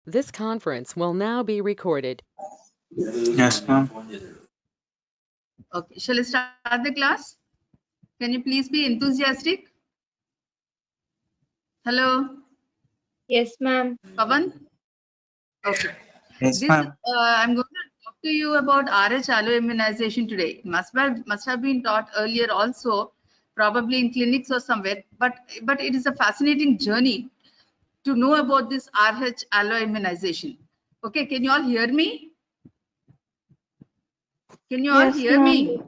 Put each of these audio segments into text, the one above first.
This conference will now be recorded. Yes, ma'am. Okay, shall I start the class? Can you please be enthusiastic? Hello, Yes, ma'am. Pavan? Okay. Yes, ma'am. I'm going to talk to you about RH alloimmunization today. Must have been taught earlier also, probably in clinics or somewhere. But it is a fascinating journey to know about this RH alloimmunization. Okay, can you all hear me? Can you all Yes, hear ma'am. me?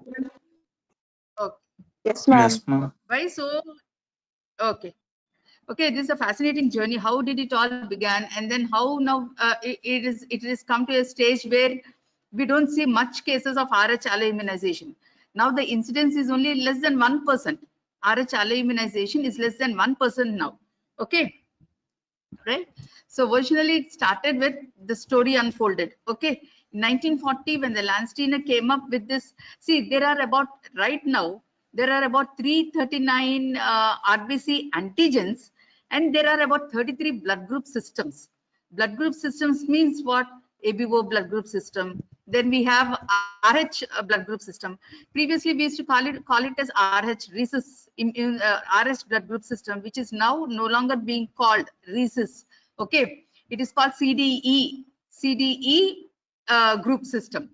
Okay. Yes, ma'am. Yes, ma'am. Why so? Okay. Okay, this is a fascinating journey. How did it all began, and then how now it is come to a stage where we don't see much cases of RH alloimmunization. Now the incidence is only less than 1%. RH alloimmunization is less than 1% now. Okay, right? So originally it started with the story unfolded. Okay, in 1940 when the Landsteiner came up with this. See, there are about right now there are about 339 RBC antigens, and there are about 33 blood group systems. Blood group systems means what? ABO blood group system. Then we have RH blood group system. Previously, we used to call it as RH rhesus RH blood group system, which is now no longer being called rhesus. Okay, it is called CDE group system.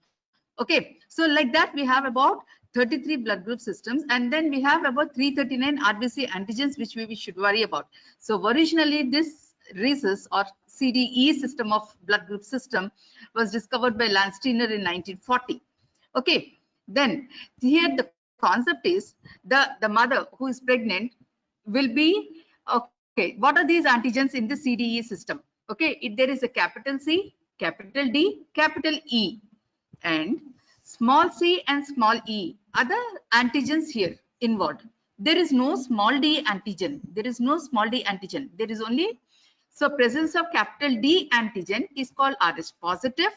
Okay, so like that we have about 33 blood group systems, and then we have about 339 RBC antigens which we should worry about. So originally this rhesus or CDE system of blood group system was discovered by Landsteiner in 1940. Okay, then here the concept is the mother who is pregnant will be okay. What are these antigens in the CDE system? Okay, there is a capital C, capital D, capital E, and small c and small e are the antigens here involved. There is no small d antigen. There is no small d antigen. There is only, so presence of capital D antigen is called RH positive.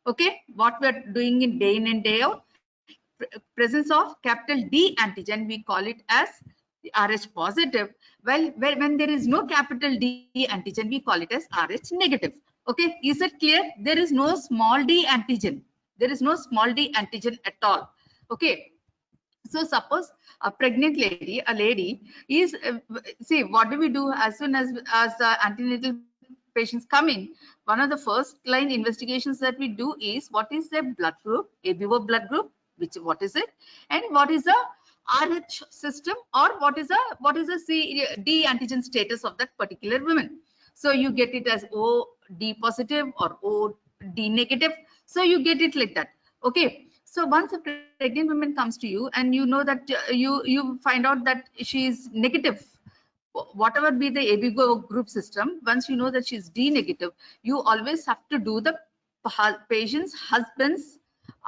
Okay, what we are doing in and day out, presence of capital D antigen, we call it as the RH positive. Well, when there is no capital D antigen, we call it as RH negative. Okay, is it clear? There is no small d antigen. There is no small d antigen at all. Okay, so suppose a pregnant lady, a lady is, see, what do we do as soon as the antenatal patients come in? One of the first line investigations that we do is what is their blood group, ABO blood group, what is it, and what is the RH system, or what is the D antigen status of that particular woman. So you get it as O D positive or O D negative. So you get it like that. Okay. So once a pregnant woman comes to you and you know that you find out that she is negative, whatever be the ABO group system, once you know that she's D negative, you always have to do the patient's husband's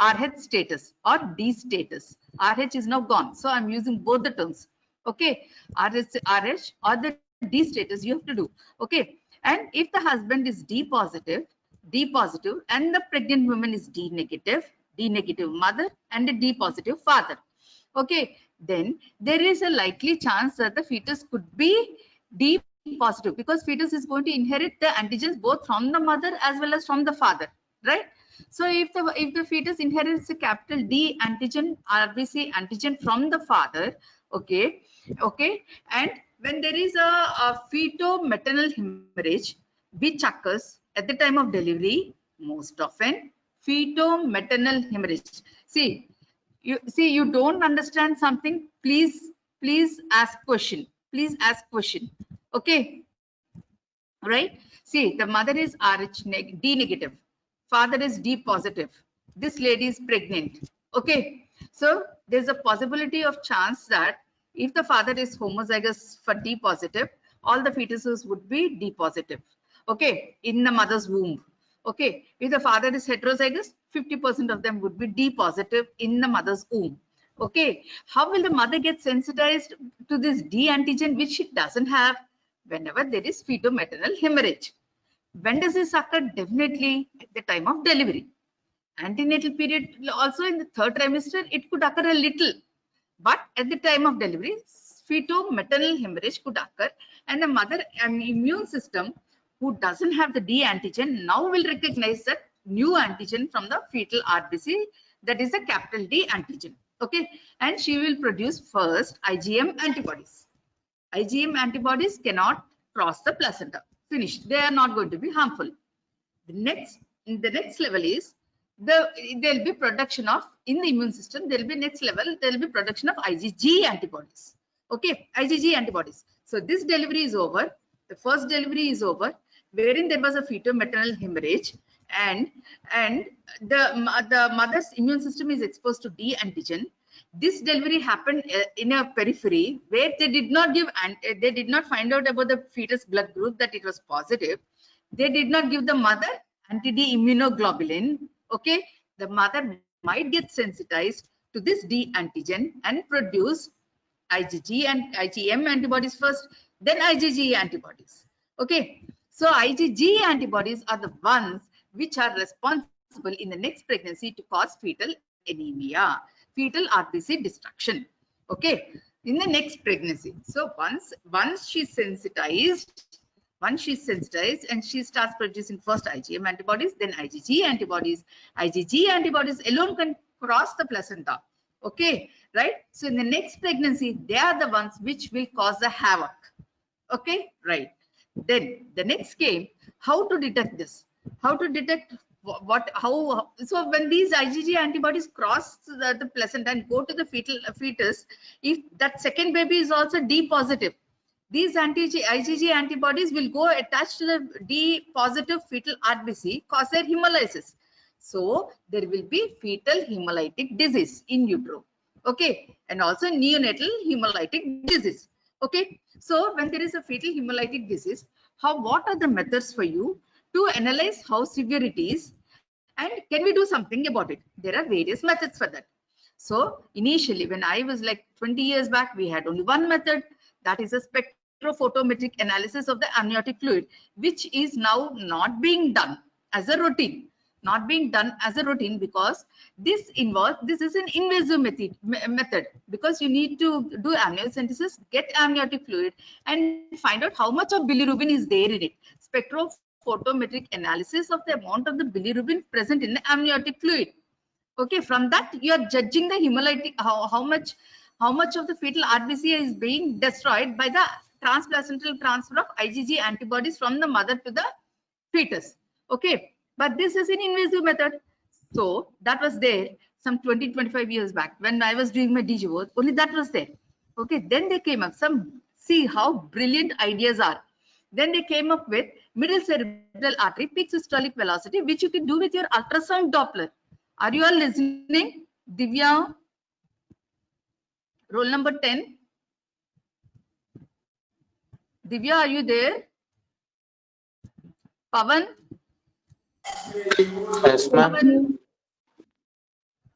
RH status or D status. RH is now gone, so I'm using both the terms. Okay, RH or the D status you have to do. Okay, and if the husband is D positive, and the pregnant woman is D negative mother and a D positive father. Okay, then there is a likely chance that the fetus could be D positive, because fetus is going to inherit the antigens both from the mother as well as from the father, right? So if the fetus inherits a capital D antigen, RBC antigen from the father, okay, and when there is a feto-maternal hemorrhage which occurs at the time of delivery, most often feto-maternal hemorrhage. You don't understand something, please ask question. Okay, right? See, the mother is D negative, father is D positive, this lady is pregnant. Okay, so there's a possibility of chance that if the father is homozygous for D positive, all the fetuses would be D positive. Okay, in the mother's womb. Okay, if the father is heterozygous, 50% of them would be D positive in the mother's womb. Okay, how will the mother get sensitized to this D antigen which she doesn't have? Whenever there is feto-maternal hemorrhage. When does this occur? Definitely at the time of delivery. Antenatal period also in the third trimester, it could occur a little, but at the time of delivery, feto-maternal hemorrhage could occur, and the mother immune system who doesn't have the D antigen now will recognize that new antigen from the fetal RBC, that is a capital D antigen. Okay, and she will produce first IgM antibodies. IgM antibodies cannot cross the placenta. Finished. They are not going to be harmful. The next level is there will be production of, in the immune system, there will be next level, there will be production of IgG antibodies. Okay, IgG antibodies. So this delivery is over. The first delivery is over, wherein there was a fetal-maternal hemorrhage, and the mother's immune system is exposed to D antigen. This delivery happened in a periphery where they did not find out about the fetus blood group that it was positive. They did not give the mother anti-D immunoglobulin. Okay, the mother might get sensitized to this D antigen and produce IgG and IgM antibodies first, then IgG antibodies. Okay, so IgG antibodies are the ones which are responsible in the next pregnancy to cause fetal anemia, fetal RBC destruction. Okay, in the next pregnancy. So once she's sensitized, and she starts producing first IgM antibodies, then IgG antibodies. IgG antibodies alone can cross the placenta. Okay, right? So in the next pregnancy, they are the ones which will cause the havoc. Okay, right. Then the next came how to detect this. How to detect so when these IgG antibodies cross the placenta and go to the fetus, if that second baby is also D positive, these IgG antibodies will go attached to the D positive fetal RBC, cause their hemolysis. So there will be fetal hemolytic disease in utero. Okay, and also neonatal hemolytic disease. Okay, so when there is a fetal hemolytic disease, what are the methods for you to analyze how severe it is, and can we do something about it? There are various methods for that. So initially, when I was like 20 years back, we had only one method, that is a spectrophotometric analysis of the amniotic fluid, which is now not being done as a routine. Not being done as a routine because this is an invasive method, because you need to do amniocentesis, get amniotic fluid, and find out how much of bilirubin is there in it. Spectrophotometric analysis of the amount of the bilirubin present in the amniotic fluid. Okay, from that you are judging the hemolytic, how much of the fetal RBC is being destroyed by the transplacental transfer of IgG antibodies from the mother to the fetus. Okay, but this is an invasive method. So that was there some 20-25 years back when I was doing my DGO. Only that was there. Okay, then they came up, see how brilliant ideas are. Then they came up with middle cerebral artery peak systolic velocity, which you can do with your ultrasound Doppler. Are you all listening? Divya, roll number 10. Divya, are you there? Pavan? Yes, ma'am.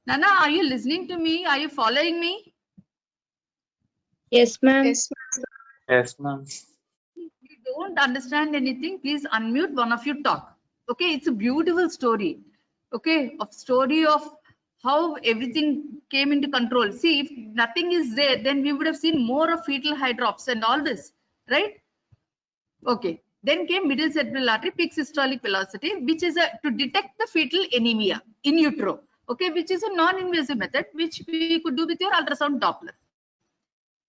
Nana, are you listening to me? Are you following me? Yes, ma'am. Yes, ma'am. If you don't understand anything, please unmute, one of you talk. Okay, it's a beautiful story. Okay, of story of how everything came into control. See, if nothing is there, then we would have seen more of fetal hydrops and all this, right? Okay, then came middle cerebral artery peak systolic velocity, which is to detect the fetal anemia in utero. Okay, which is a non-invasive method which we could do with your ultrasound Doppler.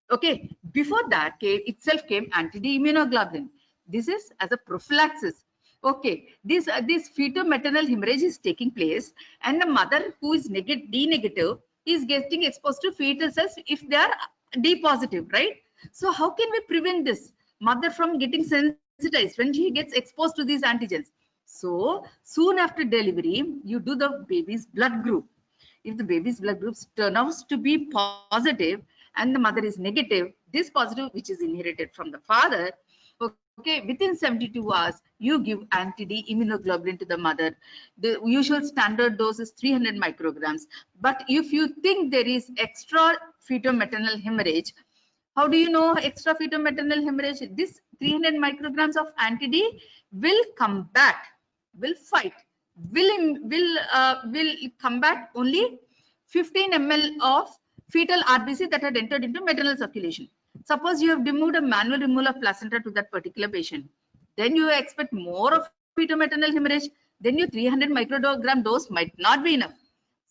Okay, before that itself came anti-D immunoglobulin. This is as a prophylaxis. Okay, this fetal-maternal hemorrhage is taking place, and the mother who is D negative is getting exposed to fetuses if they are D positive, right? So how can we prevent this mother from getting sensitized when she gets exposed to these antigens? So soon after delivery, you do the baby's blood group. If the baby's blood group turns out to be positive and the mother is negative, this positive, which is inherited from the father, okay, within 72 hours, you give anti-D immunoglobulin to the mother. The usual standard dose is 300 micrograms. But if you think there is extra fetal-maternal hemorrhage, how do you know extra fetal-maternal hemorrhage? This 300 micrograms of anti-D will combat, will fight, will combat only 15 ml of fetal RBC that had entered into maternal circulation. Suppose you have removed a manual removal of placenta to that particular patient. then you expect more of fetal-maternal hemorrhage, then your 300 microgram dose might not be enough.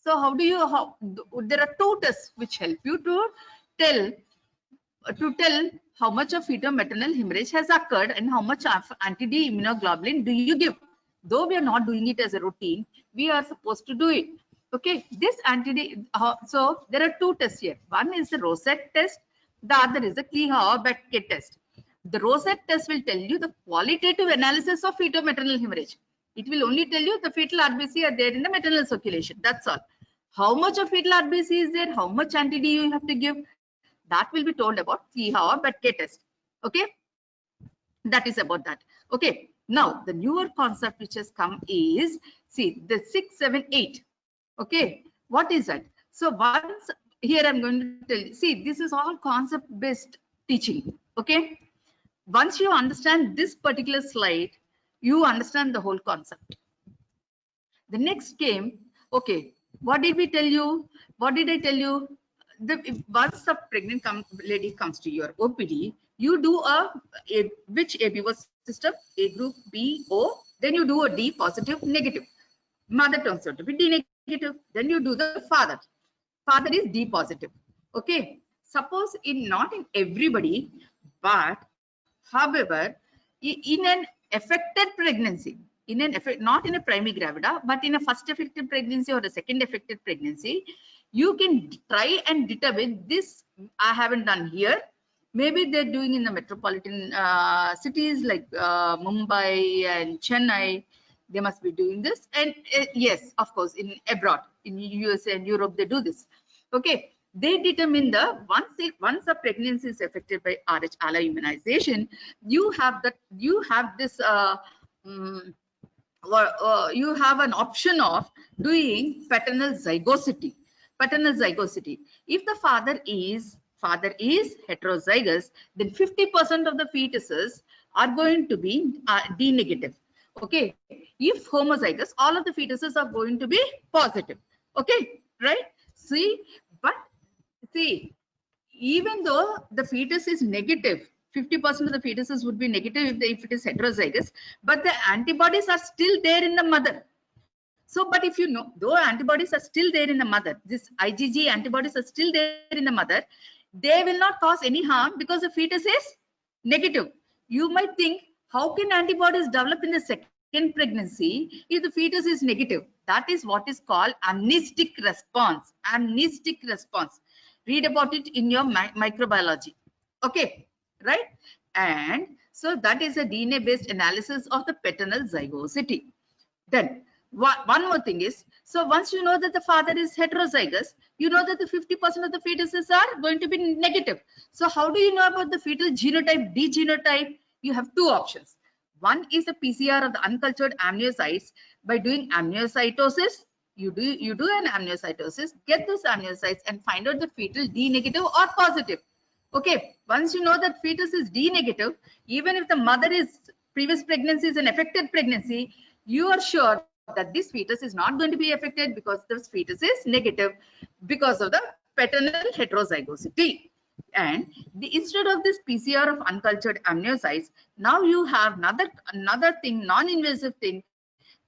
So how do you, there are two tests which help you to tell how much of fetal-maternal hemorrhage has occurred and how much of anti-D immunoglobulin do you give. Though we are not doing it as a routine, we are supposed to do it. Okay, this anti-D, so there are two tests here. One is the Rosette test, the other is the Kleehauer-Betke test. The Rosette test will tell you the qualitative analysis of fetal-maternal hemorrhage. It will only tell you the fetal RBC are there in the maternal circulation. That's all. How much of fetal RBC is there? How much anti-D you have to give? That will be told about Kleehauer-Betke test. Okay, that is about that. Okay, now the newer concept which has come is, see, the 6, 7, 8. Okay, what is that? So once here I'm going to tell you, see, this is all concept based teaching. Okay, once you understand this particular slide, you understand the whole concept. The next came, okay, what did we tell you? What did I tell you? Once a pregnant lady comes to your OPD, you do which ABO system? A group, B, O, then you do a D positive, negative. Mother turns out to be D negative. Then you do the father. Father is D positive. Okay. Suppose not in everybody, but however, in an affected pregnancy, not in a primary gravida, but in a first affected pregnancy or a second affected pregnancy, you can try and determine this. I haven't done here. Maybe they're doing in the metropolitan cities like Mumbai and Chennai. They must be doing this. And yes, of course, in abroad, in USA and Europe, they do this. Okay. They determine the once a pregnancy is affected by Rh-ALA immunization, you have this you have an option of doing paternal zygosity. Paternal zygosity. If the father is heterozygous, then 50% of the fetuses are going to be D negative. Okay. If homozygous, all of the fetuses are going to be positive. Okay, right? See, but see, even though the fetus is negative, 50% of the fetuses would be negative if it is heterozygous, but the antibodies are still there in the mother. So, but if you know, though antibodies are still there in the mother, this IgG antibodies are still there in the mother, they will not cause any harm because the fetus is negative. You might think, how can antibodies develop in the second pregnancy if the fetus is negative? That is what is called amnestic response. Amnestic response. Read about it in your microbiology. Okay, right? And so that is a DNA based analysis of the paternal zygosity. Then one more thing is, so once you know that the father is heterozygous, you know that the 50% of the fetuses are going to be negative. So how do you know about the fetal genotype, D genotype? You have two options. One is the PCR of the uncultured amniocytes by doing amniocytosis. You do an amniocytosis, get those amniocytes and find out the fetal D negative or positive. Okay, once you know that fetus is D negative, even if the mother is previous pregnancy is an affected pregnancy, you are sure that this fetus is not going to be affected because this fetus is negative because of the paternal heterozygosity. And instead of this PCR of uncultured amniocytes, now you have another thing, non-invasive thing,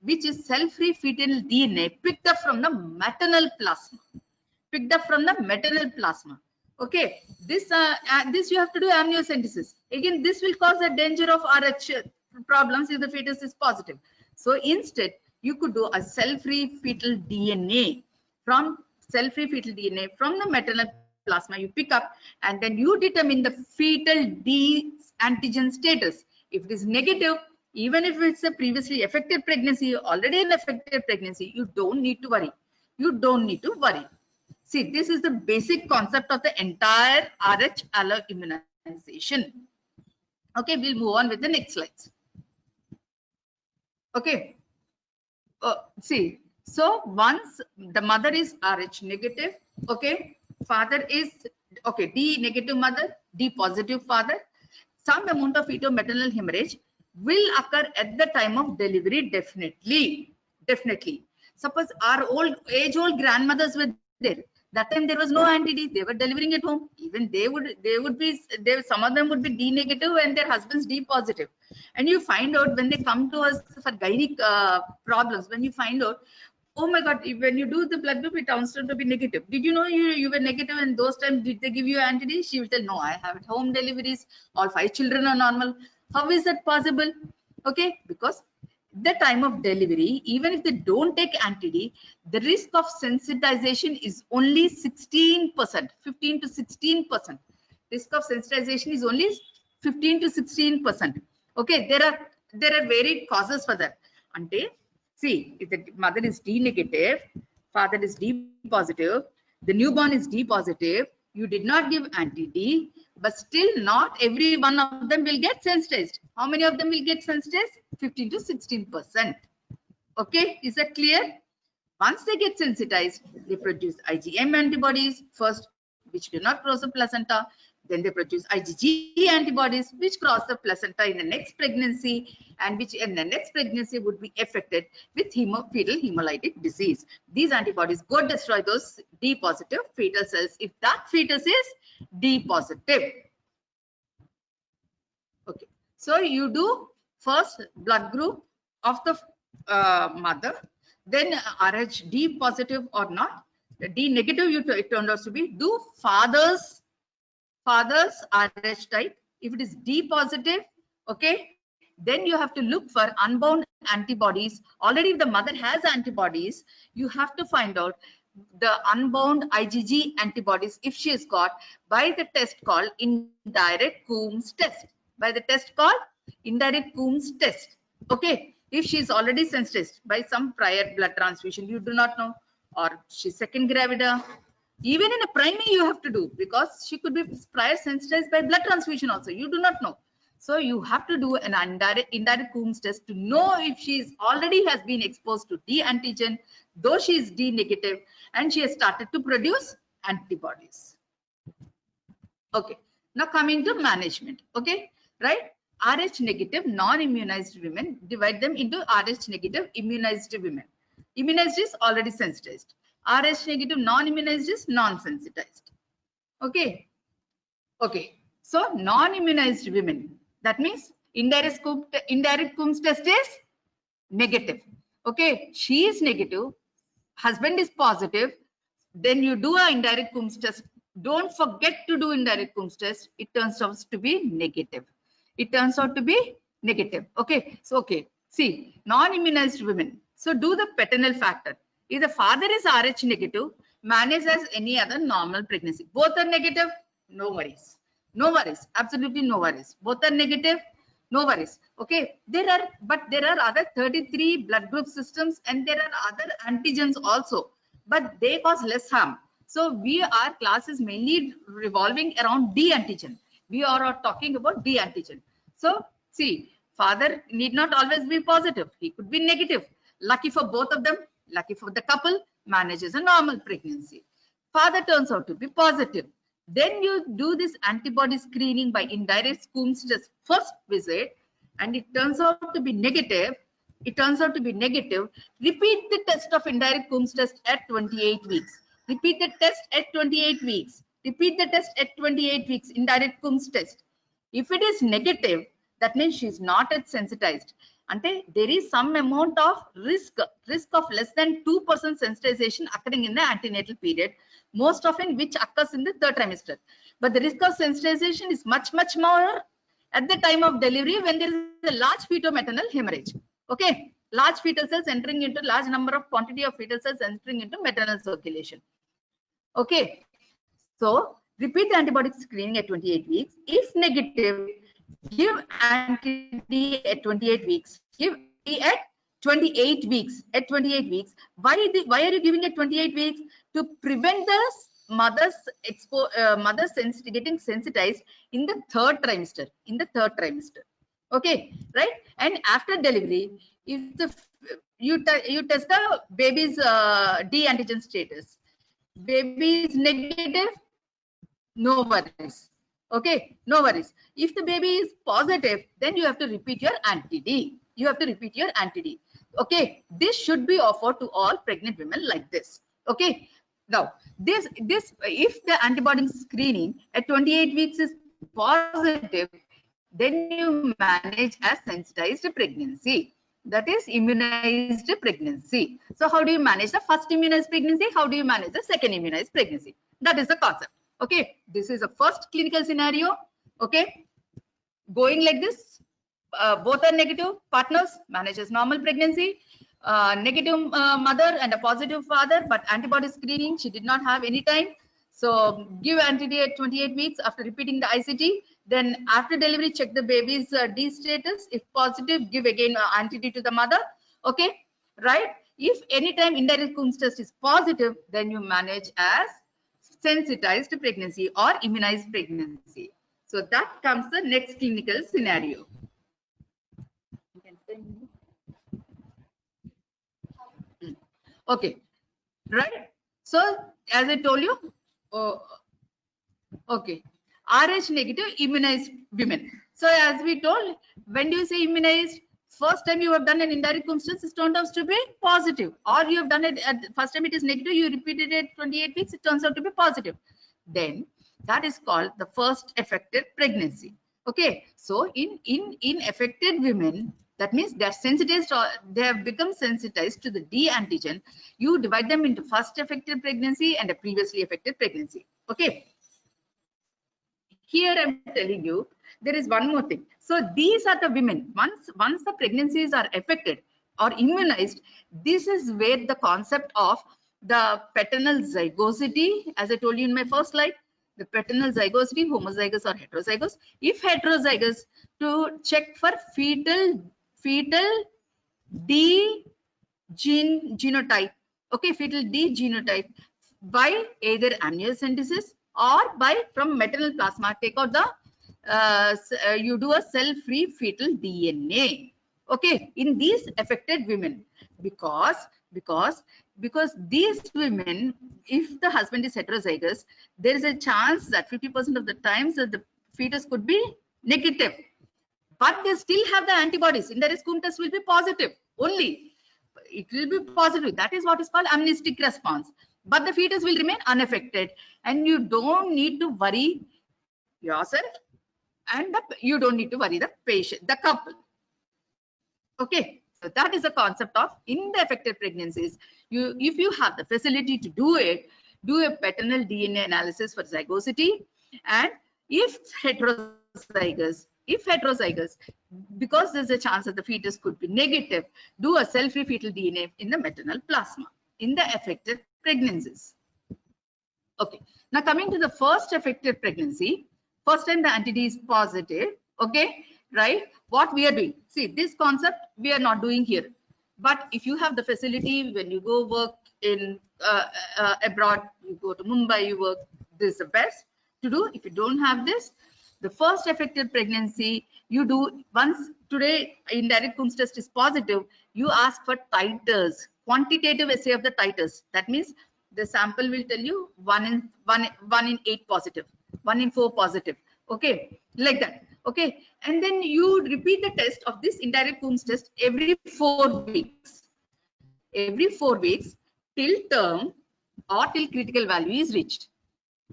which is cell-free fetal DNA picked up from the maternal plasma. Okay, this you have to do amniocentesis. Again, this will cause a danger of Rh problems if the fetus is positive. So instead, you could do a cell-free fetal DNA from the maternal plasma. You pick up and then you determine the fetal D antigen status. If it is negative, even if it's a previously affected pregnancy, already an affected pregnancy, you don't need to worry. See, this is the basic concept of the entire Rh-ALA immunization. Okay, we'll move on with the next slides. Okay. See, so once the mother is Rh negative, okay, father is, okay, D negative mother, D positive father, some amount of fetal-maternal hemorrhage will occur at the time of delivery, definitely. Suppose our age-old grandmothers were there. That time there was no anti-D. They were delivering at home. Even some of them would be D negative and their husbands D positive. And you find out when they come to us for gynec problems, when you find out, oh my God, when you do the blood group, it turns out to be negative. Did you know you were negative in those times? Did they give you anti-D? She will tell, no, I have at home deliveries. All 5 children are normal. How is that possible? Okay, because the time of delivery, even if they don't take anti-D, the risk of sensitization is only 16%, 15 to 16%. Risk of sensitization is only 15 to 16%. Okay, there are varied causes for that. Ante, see, if the mother is D negative, father is D positive, the newborn is D positive, you did not give anti-D, but still not every one of them will get sensitized. How many of them will get sensitized? 15 to 16%. Okay, is that clear? Once they get sensitized, they produce IgM antibodies first, which do not cross the placenta. Then they produce IgG antibodies, which cross the placenta in the next pregnancy, and which in the next pregnancy would be affected with fetal hemolytic disease. These antibodies go destroy those D positive fetal cells if that fetus is D positive. Okay, so you do first blood group of the mother, then Rh D positive or not, D negative it turned out to be, do father's Rh type. If it is D positive, okay, then you have to look for unbound antibodies. Already if the mother has antibodies, you have to find out the unbound IgG antibodies if she has got by the test called indirect Coombs test. By the test called indirect Coombs test. Okay, if she is already sensitized by some prior blood transfusion, you do not know, or she's second gravida. Even in a primary you have to do, because she could be prior sensitized by blood transfusion also, you do not know. So you have to do an indirect Coombs test to know if she is already has been exposed to D antigen, though she is D negative, and she has started to produce antibodies. Okay, now coming to management. Okay, right? Rh negative non-immunized women, divide them into Rh negative immunized women. Immunized is already sensitized. Rh negative non-immunized is non-sensitized. Okay. Okay. So non-immunized women, that means indirect Coombs test is negative. Okay. She is negative. Husband is positive. Then you do an indirect Coombs test. Don't forget to do indirect Coombs test. It turns out to be negative. It turns out to be negative. Okay. So, okay. See, non-immunized women. So do the paternal factor. If the father is Rh negative, manage as any other normal pregnancy. Both are negative, no worries. No worries. Absolutely no worries. Both are negative, no worries. Okay. There are other 33 blood group systems, and there are other antigens also, but they cause less harm. So our class is mainly revolving around D antigen. We are talking about D antigen. So see, father need not always be positive. He could be negative. Lucky for both of them, lucky for the couple, manages a normal pregnancy. Father turns out to be positive. Then you do this antibody screening by indirect Coombs test first visit, and it turns out to be negative. It turns out to be negative. Repeat the test of indirect Coombs test at 28 weeks. Repeat the test at 28 weeks. Repeat the test at 28 weeks, indirect Coombs test. If it is negative, that means she is not yet sensitized. And there is some amount of risk of less than 2% sensitization occurring in the antenatal period, most often which occurs in the 3rd trimester. But the risk of sensitization is much more at the time of delivery when there is a large feto-maternal hemorrhage. Okay, large fetal cells entering into large number of quantity of fetal cells entering into maternal circulation. Okay, so repeat the antibiotic screening at 28 weeks. If negative, give anti-D at 28 weeks. Give at 28 weeks. At 28 weeks. Why are you giving at 28 weeks? To prevent the mother's getting sensitized in the 3rd trimester. In the 3rd trimester. Okay, right? And after delivery, if you test the baby's D antigen status. Baby is negative, no worries. Okay, no worries. If the baby is positive, then you have to repeat your anti-D. You have to repeat your anti-D. Okay, this should be offered to all pregnant women like this. Okay, now this if the antibody screening at 28 weeks is positive, then you manage as sensitized pregnancy. That is immunized pregnancy. So how do you manage the first immunized pregnancy? How do you manage the second immunized pregnancy? That is the concept. Okay, this is the first clinical scenario. Okay, going like this, both are negative partners, manages normal pregnancy, negative mother and a positive father, but antibody screening, she did not have any time. So give antibody at 28 weeks after repeating the ICT. Then after delivery, check the baby's D status. If positive, give again antibody to the mother. Okay, right? If anytime indirect Coombs test is positive, then you manage as sensitized pregnancy or immunized pregnancy. So that comes the next clinical scenario. Okay, right? So as I told you, okay, Rh negative immunized women. So as we told, when do you say immunized? First time you have done an indirect Coombs test, it turns out to be positive, or you have done it at first time it is negative, you repeated it 28 weeks, it turns out to be positive. Then that is called the first affected pregnancy. Okay, so in affected women, that means they're sensitized or they have become sensitized to the D antigen. You divide them into first affected pregnancy and a previously affected pregnancy. Okay. Here I'm telling you, there is one more thing. So these are the women. Once the pregnancies are affected or immunized, this is where the concept of the paternal zygosity, as I told you in my first slide, the paternal zygosity, homozygous or heterozygous. If heterozygous, to check for fetal D genotype. Okay, fetal D genotype by either amniocentesis or by from maternal plasma. Take out the you do a cell-free fetal DNA. Okay, in these affected women, because these women, if the husband is heterozygous, there is a chance that 50% of the times that the fetus could be negative, but they still have the antibodies. Indirect Coombs test will be positive only. It will be positive. That is what is called amnestic response. But the fetus will remain unaffected, and you don't need to worry yourself, and you don't need to worry the patient, the couple. Okay, so that is the concept of in the affected pregnancies. If you have the facility to do it, do a paternal DNA analysis for zygosity, and if heterozygous, because there's a chance that the fetus could be negative, do a cell-free fetal DNA in the maternal plasma in the affected pregnancies. Okay, now coming to the first affected pregnancy, first time the antibody is positive. Okay, right? What we are doing, see, this concept we are not doing here, but if you have the facility, when you go work in abroad, you go to Mumbai, you work, this is the best to do. If you don't have this, the first affected pregnancy, you do once today indirect Coombs test is positive, you ask for titers, quantitative assay of the titers. That means the sample will tell you 1 in 8 positive, 1 in 4 positive. Okay, like that. Okay, and then you repeat the test of this indirect Coombs test every 4 weeks. Every 4 weeks till term or till critical value is reached.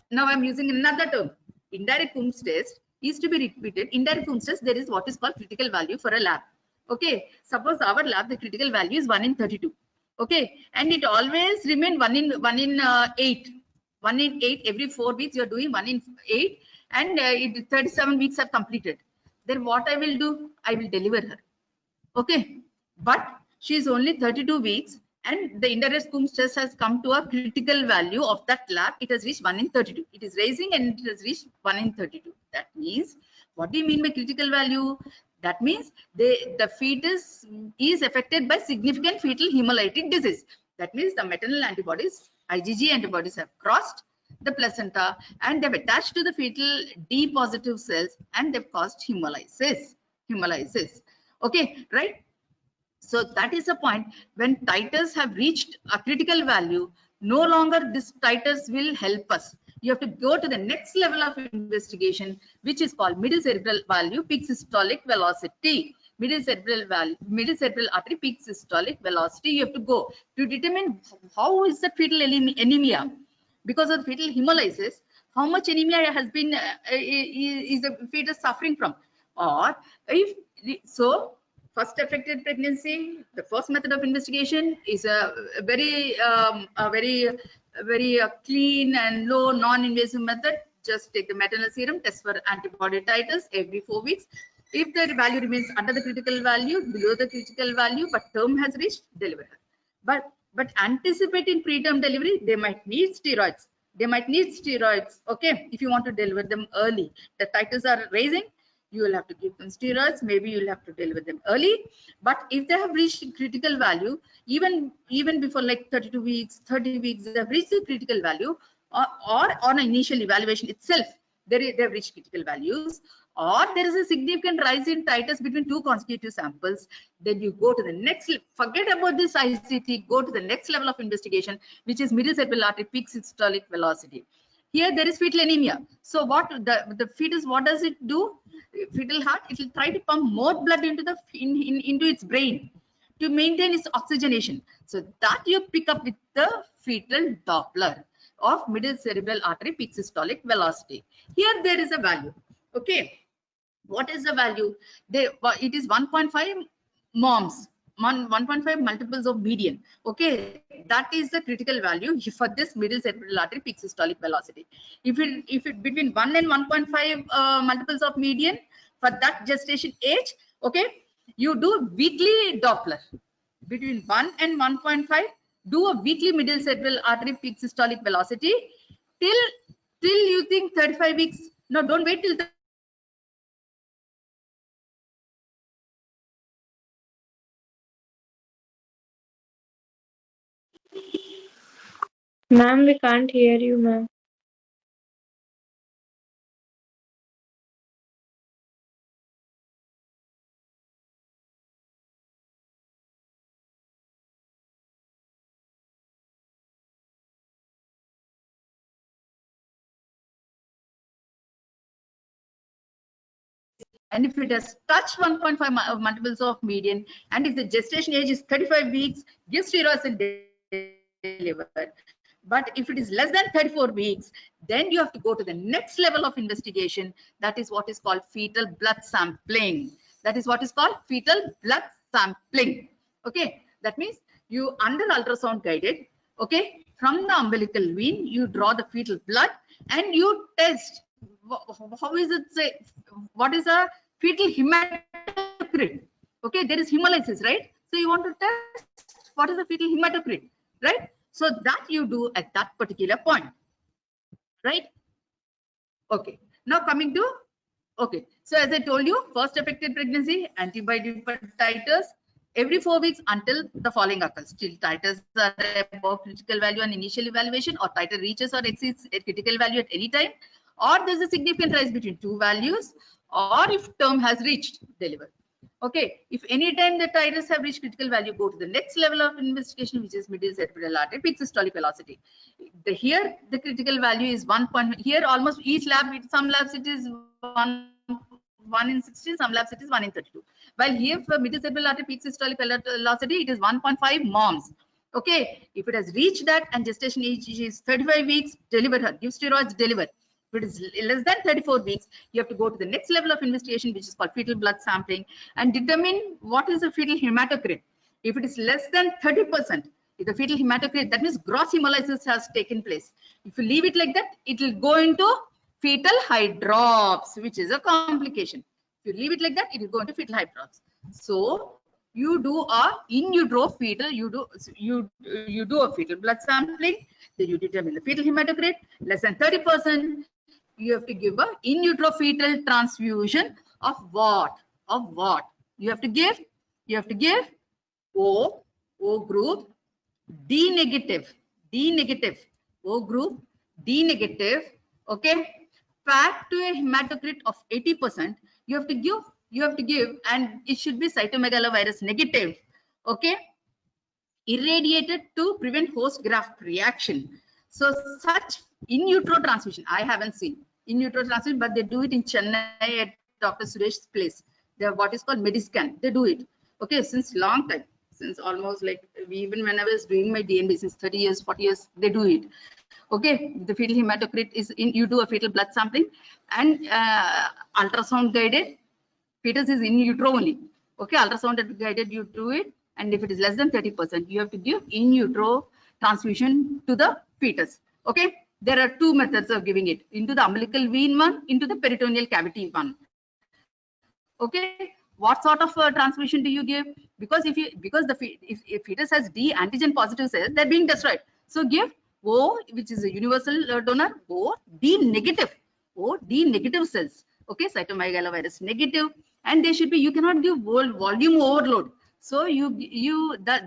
Now I'm using another term. Indirect Coombs test is to be repeated. Indirect Coombs test, there is what is called critical value for a lab. Okay, suppose our lab, the critical value is 1 in 32. Okay, and it always remain 1 in 8. 1 in 8 every 4 weeks you are doing 1 in 8, and 37 weeks are completed. Then what I will do? I will deliver her. Okay, but she is only 32 weeks, and the indirect Coombs test has come to a critical value of that lab. It has reached 1 in 32. It is rising and it has reached 1 in 32. That means, what do you mean by critical value? That means the fetus is affected by significant fetal hemolytic disease. That means the maternal antibodies, IgG antibodies, have crossed the placenta and they've attached to the fetal D positive cells and they've caused hemolysis. Okay, right? So that is the point. When titers have reached a critical value, no longer this titers will help us. You have to go to the next level of investigation, which is called middle cerebral value peak systolic velocity. Middle cerebral artery peak systolic velocity. You have to go to determine how is the fetal anemia. Because of fetal hemolysis, how much anemia has been is the fetus suffering from? Or if so, first affected pregnancy, the first method of investigation is a very clean and low non-invasive method. Just take the maternal serum, test for antibody titers every 4 weeks. If the value remains under the critical value, below the critical value, but term has reached, deliver her. But anticipate in preterm delivery, they might need steroids. They might need steroids. Okay, if you want to deliver them early, the titers are raising, you will have to give them steroids. Maybe you'll have to deliver them early. But if they have reached critical value, even before like 32 weeks, 30 weeks, they have reached the critical value, or on initial evaluation itself, they have reached critical values, or there is a significant rise in titers between 2 consecutive samples, then you go to the next, forget about this ICT, go to the next level of investigation, which is middle cerebral artery peak systolic velocity. Here there is fetal anemia. So what the fetus, what does it do? Fetal heart, it will try to pump more blood into the into its brain to maintain its oxygenation. So that you pick up with the fetal Doppler of middle cerebral artery peak systolic velocity. Here there is a value. Okay, what is the value? It is 1.5 moms, 1.5 multiples of median. Okay, that is the critical value for this middle cerebral artery peak systolic velocity. If it between 1 and 1.5 multiples of median for that gestation age, okay, you do weekly Doppler between 1 and 1.5. Do a weekly middle cerebral artery peak systolic velocity till you think 35 weeks. No, don't wait till Ma'am, we can't hear you, ma'am. and if it has touched 1.5 multiples of median, and if the gestation age is 35 weeks, give steroids and deliver. But if it is less than 34 weeks, then you have to go to the next level of investigation. That is what is called fetal blood sampling. That is what is called fetal blood sampling. Okay, that means you under ultrasound guided, okay, from the umbilical vein, you draw the fetal blood and you test. How is it say? What is a fetal hematocrit? Okay, there is hemolysis, right? So you want to test what is the fetal hematocrit, right? So that you do at that particular point, right? Okay. Now coming to, okay. So as I told you, first affected pregnancy, antibody titers every 4 weeks until the following occurs. Till titers are above critical value on initial evaluation, or titer reaches or exceeds a critical value at any time, or there's a significant rise between 2 values, or if term has reached, deliver. Okay, if any time the titers have reached critical value, go to the next level of investigation, which is middle cerebral artery peak systolic velocity. Here the critical value is 1. Here almost each lab, some labs it is 1 in 16, some labs it is 1 in 32. While here for middle cerebral artery peak systolic velocity, it is 1.5 moms. Okay, if it has reached that and gestation age is 35 weeks, deliver her, give steroids, deliver. If it is less than 34 weeks, you have to go to the next level of investigation, which is called fetal blood sampling, and determine what is the fetal hematocrit. If it is less than 30%, if the fetal hematocrit, that means gross hemolysis has taken place. If you leave it like that, it will go into fetal hydrops, which is a complication. If you leave it like that, it will go into fetal hydrops. So you do a in utero fetal, you do a fetal blood sampling, then you determine the fetal hematocrit less than 30%. You have to give a in utero fetal transfusion of what? Of what? You have to give O group, D negative, O group, D negative, okay, packed to a hematocrit of 80%. You have to give, and it should be cytomegalovirus negative, okay, irradiated to prevent host graft reaction. So such in utero transfusion, I haven't seen in utero transfusion, but they do it in Chennai at Dr. Suresh's place. They have what is called Mediscan. They do it, okay, since long time, since almost like even when I was doing my DNB since 30 years, 40 years, they do it. Okay, the fetal hematocrit is in, you do a fetal blood sampling and ultrasound guided. Fetus is in utero only. Okay, ultrasound guided you do it, and if it is less than 30%, you have to give in utero transfusion to the fetus. Okay, there are two methods of giving it: into the umbilical vein one, into the peritoneal cavity one. Okay, what sort of transmission do you give? Because if fetus has D antigen positive cells, they're being destroyed. So give O, which is a universal donor, O D negative cells. Okay, cytomegalovirus negative, and they should be. You cannot give volume overload. So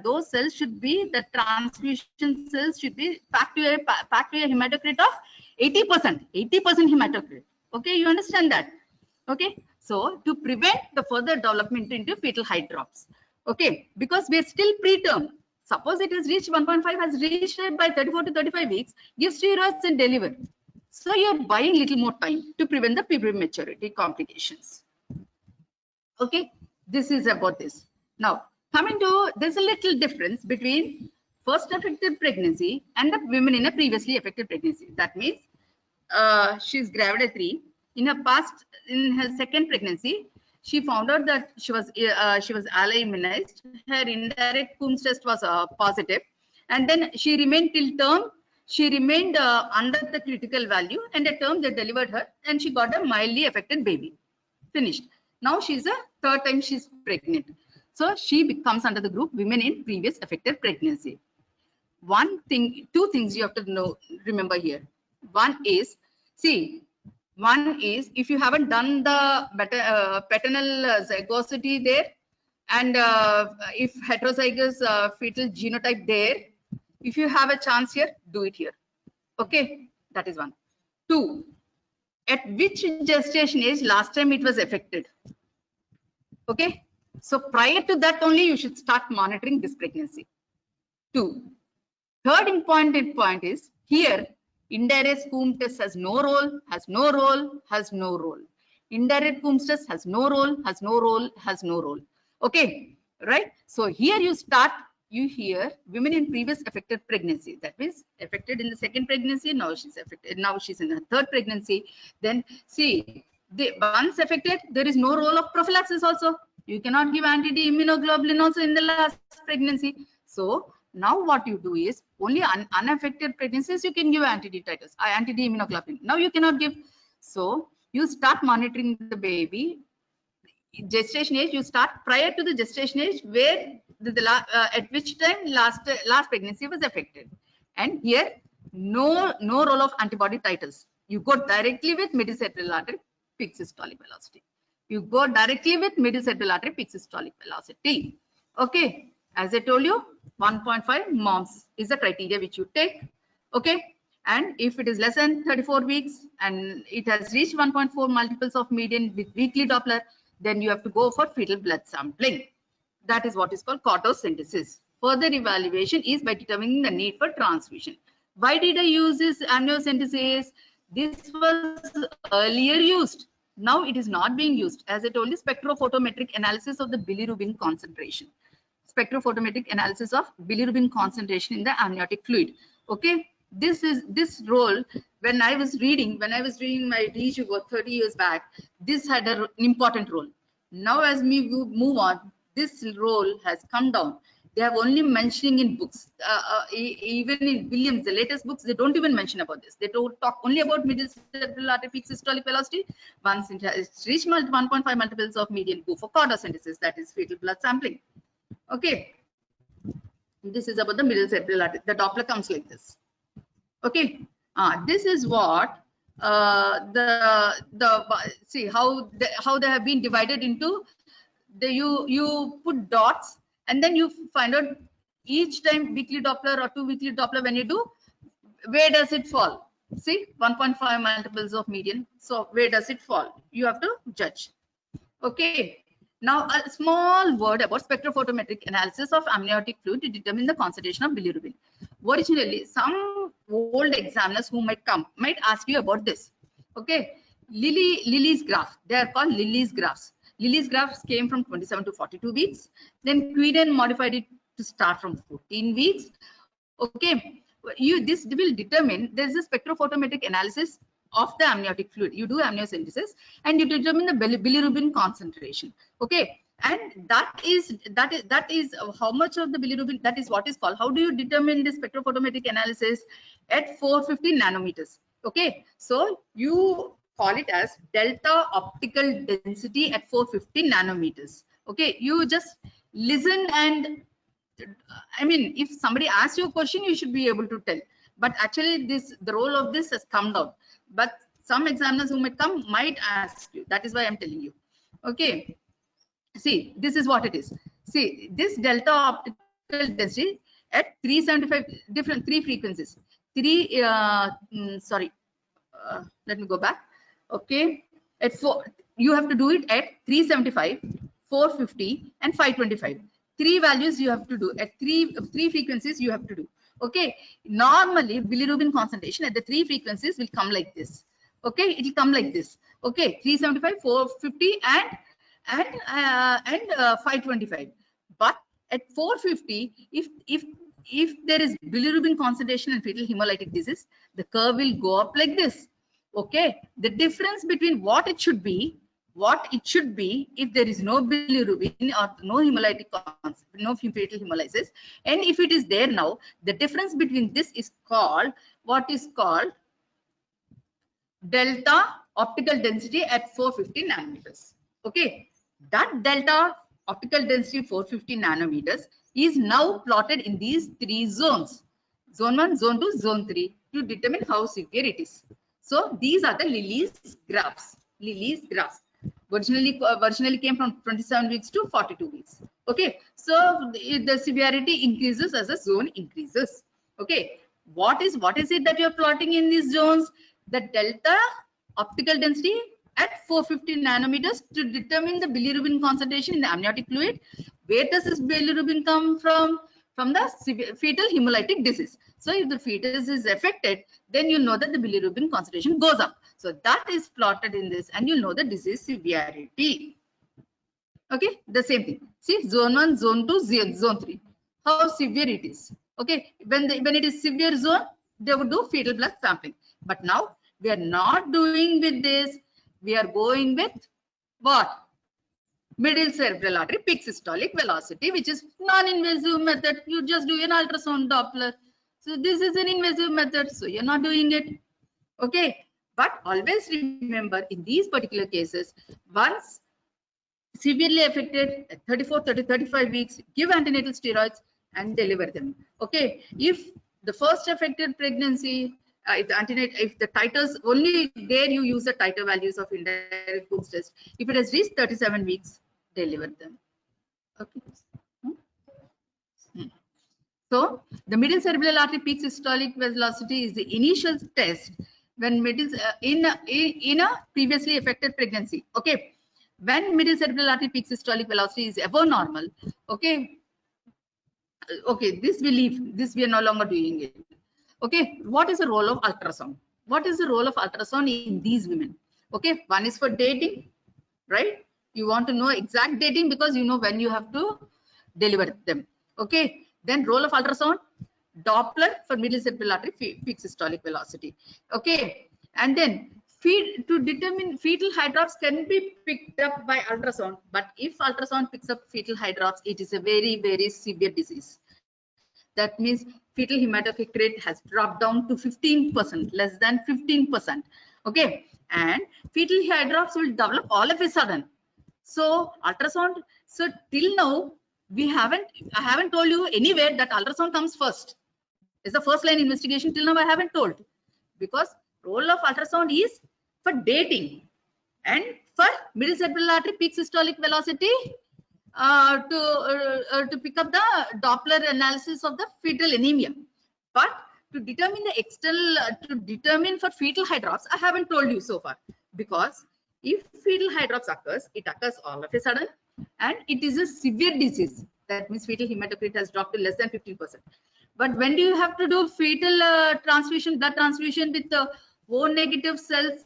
those cells should be, the transfusion cells should be packed to a hematocrit of 80%. 80% hematocrit. Okay, you understand that? Okay, so to prevent the further development into fetal height drops. Okay, because we are still preterm. Suppose it has reached 1.5, has reached it by 34 to 35 weeks, give steroids and deliver. So you're buying little more time to prevent the prematurity complications. Okay, this is about this. Now, coming to, there's a little difference between first affected pregnancy and the women in a previously affected pregnancy. That means she's gravid at 3. In her second pregnancy, she found out that she was ALA immunized. Her indirect Coombs test was positive, and then she remained till term. She remained under the critical value, and at term they delivered her, and she got a mildly affected baby. Finished. Now she's a third time she's pregnant, so she comes under the group women in previous affected pregnancy. Two things you have to remember here. One is, if you haven't done the paternal zygosity there, and if heterozygous fetal genotype there, if you have a chance here, do it here. Okay, that is one. 2, at which gestation age last time it was affected? Okay, so prior to that only you should start monitoring this pregnancy. 2. Third important point is here, indirect Coombs test has no role, has no role, has no role. Indirect Coombs test has no role, has no role, has no role. Okay, right? So here you hear women in previous affected pregnancy, that means affected in the second pregnancy, now she's affected, now she's in the third pregnancy. Then once affected, there is no role of prophylaxis also. You cannot give anti-D immunoglobulin also in the last pregnancy. So now what you do is, only unaffected pregnancies you can give anti-D titers, anti-D immunoglobulin. Now you cannot give. So you start monitoring the baby. Gestation age, you start prior to the gestation age, where at which time last pregnancy was affected. And here no role of antibody titers. You go directly with middle cerebral artery peak systolic velocity. You go directly with middle cerebral artery peak systolic velocity. Okay, as I told you, 1.5 moms is the criteria which you take. Okay, and if it is less than 34 weeks and it has reached 1.4 multiples of median with weekly Doppler, then you have to go for fetal blood sampling. That is what is called cortosynthesis. Further evaluation is by determining the need for transfusion. Why did I use this amniocentesis? This was earlier used. Now it is not being used. As I told you, spectrophotometric analysis of the bilirubin concentration. Spectrophotometric analysis of bilirubin concentration in the amniotic fluid. Okay, this role, when I was reading my reissue 30 years back, this had an important role. Now as we move on, this role has come down. They have only mentioning in books, even in Williams, the latest books, they don't even mention about this. They don't talk only about middle cerebral artery peak systolic velocity. Once it has reached 1.5 multiples of median, go for cortosynthesis, that is fetal blood sampling. Okay, this is about the middle cerebral artery. The Doppler comes like this. Okay, this is what see how they have been divided into. You put dots, and then you find out each time weekly Doppler or 2 weekly Doppler when you do, where does it fall? See, 1.5 multiples of median. So where does it fall? You have to judge. Okay. Now a small word about spectrophotometric analysis of amniotic fluid to determine the concentration of bilirubin. Originally, some old examiners who might ask you about this. Okay, Lilly's graph. They are called Lilly's graphs. Lilly's graphs came from 27 to 42 weeks. Then Queden modified it to start from 14 weeks. Okay, this will determine. There is a spectrophotometric analysis of the amniotic fluid. You do amniocentesis and you determine the bilirubin concentration. Okay, and that is how much of the bilirubin, that is what is called, how do you determine this spectrophotometric analysis? At 450 nanometers. Okay, so you call it as delta optical density at 450 nanometers. Okay, you just listen, and I mean, if somebody asks you a question, you should be able to tell. But actually, the role of this has come down. But some examiners who might come might ask you. That is why I'm telling you. Okay. See, this is what it is. See, this delta optical density at 375 three frequencies. Let me go back. Okay, at 4, you have to do it at 375, 450, and 525. Three values you have to do at three frequencies you have to do. Okay, normally bilirubin concentration at the three frequencies will come like this. Okay, it will come like this. Okay, 375, 450, and 525. But at 450, if there is bilirubin concentration and fetal hemolytic disease, the curve will go up like this. Okay, the difference between what it should be if there is no bilirubin or no hemolytic, no fetal hemolysis, and if it is there now, the difference between this is called what is called delta optical density at 450 nanometers. Okay, that delta optical density 450 nanometers is now plotted in these three zones: zone 1, zone 2, zone 3, to determine how severe it is. So these are the Lilly's graphs. Lilly's graphs originally came from 27 weeks to 42 weeks. Okay, so the severity increases as the zone increases. Okay, what is it that you are plotting in these zones? The delta optical density at 450 nanometers to determine the bilirubin concentration in the amniotic fluid. Where does this bilirubin come from? From the fetal hemolytic disease. So if the fetus is affected, then you know that the bilirubin concentration goes up. So that is plotted in this, and you know the disease severity. Okay, the same thing. See, zone 1, zone 2, zone 3. How severe it is. Okay, when it is severe zone, they would do fetal blood sampling. But now we are not doing with this. We are going with what? Middle cerebral artery peak systolic velocity, which is non-invasive method. You just do an ultrasound Doppler. So this is an invasive method, so you're not doing it. Okay, but always remember, in these particular cases, once severely affected at 34, 30, 35 weeks, give antenatal steroids and deliver them. Okay, if the first affected pregnancy, if the titers, only there you use the titer values of indirect Coombs test. If it has reached 37 weeks, deliver them. Okay. So the middle cerebral artery peak systolic velocity is the initial test when in a previously affected pregnancy. Okay, when middle cerebral artery peak systolic velocity is above normal. Okay, this we leave. This we are no longer doing it. Okay, what is the role of ultrasound? What is the role of ultrasound in these women? Okay, one is for dating, right? You want to know exact dating because you know when you have to deliver them. Okay, then role of ultrasound, Doppler for middle cerebral artery peak systolic velocity. Okay, and then to determine fetal hydrops can be picked up by ultrasound, but if ultrasound picks up fetal hydrops, it is a very, very severe disease. That means fetal hematocrit rate has dropped down to 15%, less than 15%. Okay, and fetal hydrops will develop all of a sudden. So ultrasound. So till now, I haven't told you anywhere that ultrasound comes first. It's the first line investigation. Till now, I haven't told, because role of ultrasound is for dating and for middle cerebral artery peak systolic velocity to pick up the Doppler analysis of the fetal anemia. But to determine the external, to determine for fetal hydrops, I haven't told you so far, because if fetal hydrops occurs, it occurs all of a sudden, and it is a severe disease. That means fetal hematocrit has dropped to less than 15%. But when do you have to do fetal transfusion, blood transfusion with the O negative cells?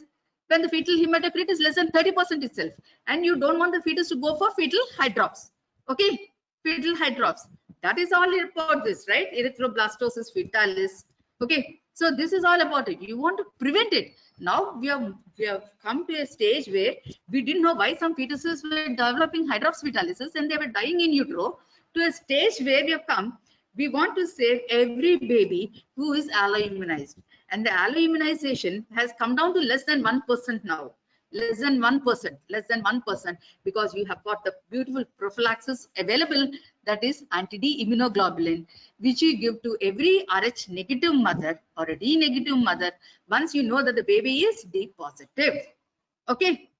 When the fetal hematocrit is less than 30% itself, and you don't want the fetus to go for fetal hydrops. Okay, fetal hydrops. That is all about this, right? Erythroblastosis fetalis. Okay, So this is all about it. You want to prevent it. Now we have come to a stage where we didn't know why some fetuses were developing hydroxyvitalysis and they were dying in utero, to a stage where we have come. We want to save every baby who is alloimmunized, and the alloimmunization has come down to less than 1% now. Less than 1%, because you have got the beautiful prophylaxis available, that is anti-D immunoglobulin, which you give to every Rh negative mother or a D negative mother once you know that the baby is D positive. Okay.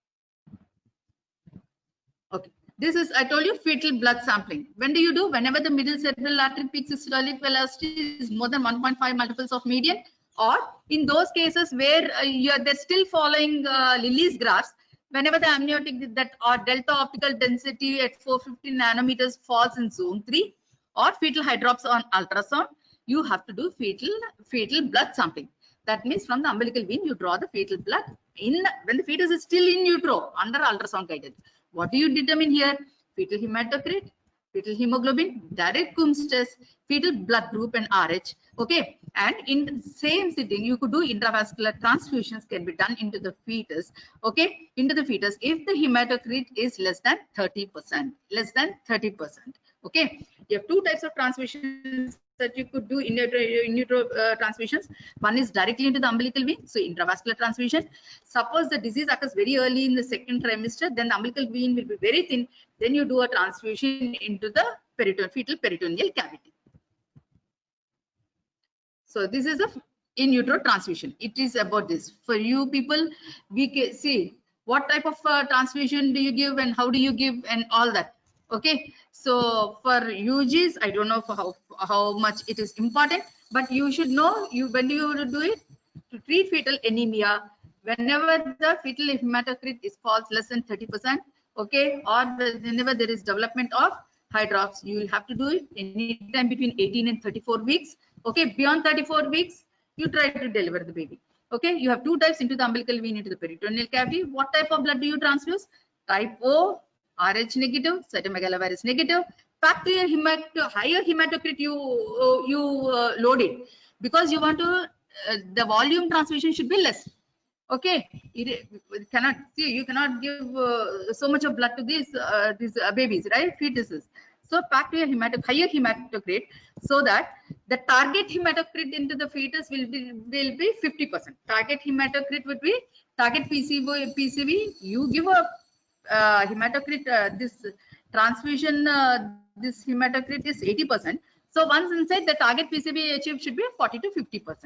Okay. This is, I told you, fetal blood sampling. When do you do? Whenever the middle cerebral artery peak systolic velocity is more than 1.5 multiples of median, or in those cases where they're still following Lilly's graphs, whenever the amniotic that or delta optical density at 450 nanometers falls in zone 3, or fetal hydrops on ultrasound, you have to do fetal blood sampling. That means from the umbilical vein, you draw the fetal blood when the fetus is still in utero under ultrasound guidance. What do you determine here? Fetal hematocrit, fetal hemoglobin, direct Coombs test, fetal blood group, and RH. Okay, and in the same sitting, you could do intravascular transfusions can be done into the fetus. Okay, into the fetus if the hematocrit is less than 30%. Less than 30%. Okay, you have two types of transfusions that you could do in utero transfusions. One is directly into the umbilical vein, so intravascular transfusion. Suppose the disease occurs very early in the second trimester, then the umbilical vein will be very thin. Then you do a transfusion into the fetal peritoneal cavity. So this is a in utero transfusion. It is about this. For you people, we can see what type of transfusion do you give and how do you give and all that. Okay, so for UGs, I don't know for how much it is important, but you should know when you do it to treat fetal anemia. Whenever the fetal hematocrit is falls less than 30%, okay, or whenever there is development of hydrops, you will have to do it anytime between 18 and 34 weeks. Okay, beyond 34 weeks, you try to deliver the baby. Okay, you have two types, into the umbilical vein, into the peritoneal cavity. What type of blood do you transfuse? Type O, Rh negative, cytomegalovirus negative. Factory higher hematocrit you load it, because you want to the volume transfusion should be less. Okay, it cannot see, you cannot give so much of blood to these babies, right, fetuses. So pack to a higher hematocrit, so that the target hematocrit into the fetus will be 50%. Target hematocrit would be target PCV. You give a hematocrit, this transfusion, this hematocrit is 80%. So once inside, the target PCV achieved should be 40 to 50%.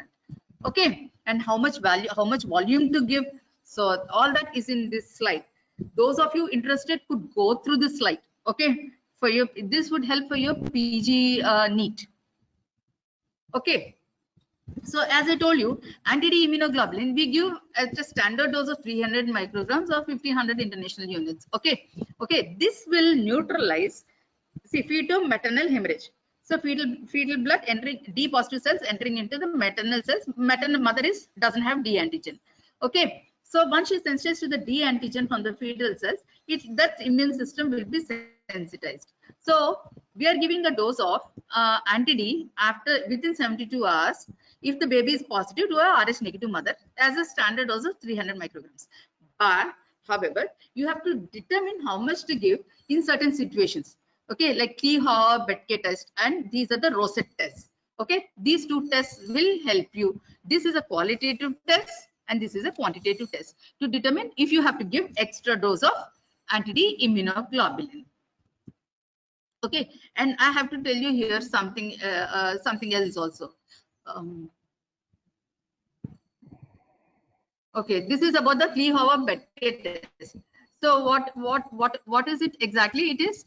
Okay, and how much volume to give? So all that is in this slide. Those of you interested could go through this slide. Okay, for your this would help for your PG NEET. Okay. So as I told you, anti-D immunoglobulin we give at a standard dose of 300 micrograms or 1500 international units. Okay, okay, this will neutralize, see, fetal maternal hemorrhage. So fetal blood entering D positive cells entering into the maternal cells. Maternal mother doesn't have D antigen. Okay, so once she sensitizes to the D antigen from the fetal cells, that immune system will be sensitized. So we are giving a dose of anti-D within 72 hours if the baby is positive to a Rh negative mother as a standard dose of 300 micrograms. But however, you have to determine how much to give in certain situations. Okay, like Kleehauer Betke test, and these are the Rosette tests. Okay, these two tests will help you. This is a qualitative test and this is a quantitative test to determine if you have to give extra dose of anti-D immunoglobulin. Okay, and I have to tell you here something something else also. Okay, this is about the Kleehauer Betke test. So what is it exactly? It is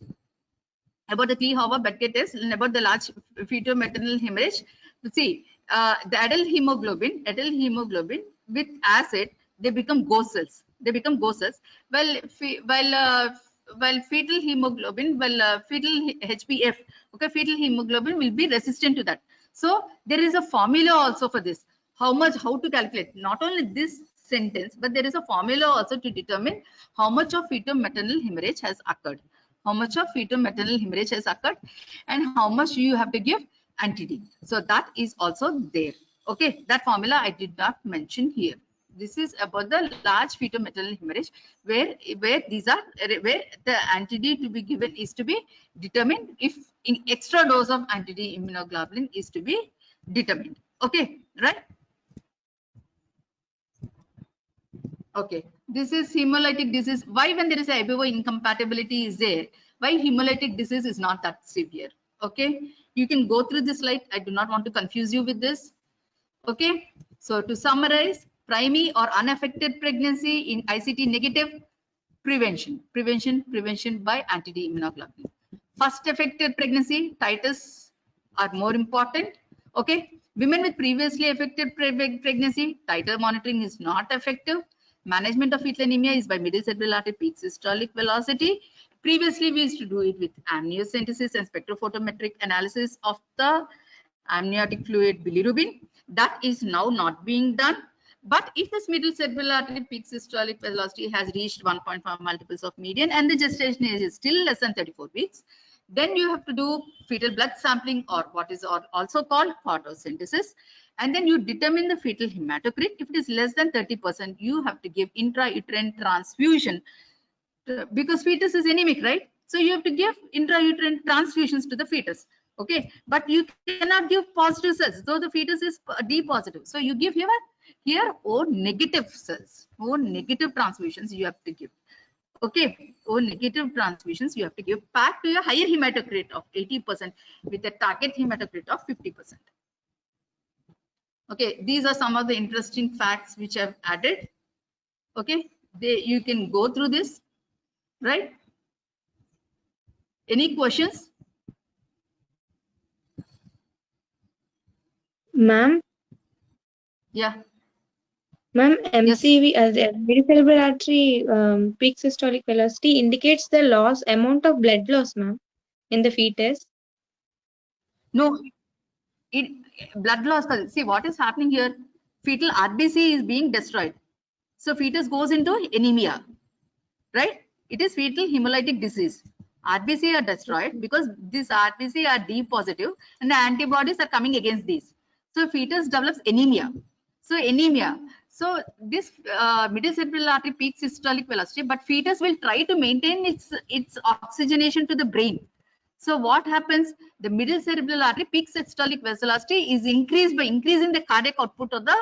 about the Kleehauer Betke test and about the large fetal maternal hemorrhage. See, the adult hemoglobin with acid, they become ghost cells. They become ghost cells. Well, fetal hemoglobin, fetal HbF, okay, fetal hemoglobin will be resistant to that. So there is a formula also for this. How to calculate? Not only this sentence, but there is a formula also to determine how much of fetal maternal hemorrhage has occurred. How much of fetal maternal hemorrhage has occurred and how much you have to give anti-D. So that is also there. Okay, that formula I did not mention here. This is about the large fetal maternal hemorrhage, where these are where the anti-D to be given is to be determined if in extra dose of anti-D immunoglobulin is to be determined. Okay, right? Okay, this is hemolytic disease. Why, when there is a ABO incompatibility is there, why hemolytic disease is not that severe? Okay, you can go through this slide. I do not want to confuse you with this. Okay, so to summarize, primary or unaffected pregnancy in ICT negative, prevention by anti-D immunoglobulin. First affected pregnancy, titers are more important. Okay, women with previously affected pregnancy, titer monitoring is not effective. Management of fetal anemia is by middle cerebral artery peak systolic velocity. Previously, we used to do it with amniocentesis and spectrophotometric analysis of the amniotic fluid bilirubin. That is now not being done. But if this middle cerebral artery peak systolic velocity has reached 1.5 multiples of median and the gestation age is still less than 34 weeks, then you have to do fetal blood sampling, or what is also called photosynthesis. And then you determine the fetal hematocrit. If it is less than 30%, you have to give intrauterine transfusion because fetus is anemic, right? So you have to give intrauterine transfusions to the fetus. Okay, but you cannot give positive cells, though the fetus is D positive. So you give here O negative cells, O negative transfusions you have to give. Okay, O negative transfusions you have to give back to a higher hematocrit of 80% with a target hematocrit of 50%. Okay, these are some of the interesting facts which I've added. Okay, you can go through this, right? Any questions? Ma'am, Yeah. ma'am, Yes. MCV as middle cerebral artery peak systolic velocity indicates the amount of blood loss, ma'am, in the fetus. No, blood loss. See what is happening here. Fetal RBC is being destroyed. So fetus goes into anemia, right? It is fetal hemolytic disease. RBC are destroyed because these RBC are D positive and the antibodies are coming against these. So fetus develops anemia. So anemia. So this middle cerebral artery peak systolic velocity, but fetus will try to maintain its oxygenation to the brain. So what happens? The middle cerebral artery peak systolic velocity is increased by increasing the cardiac output of the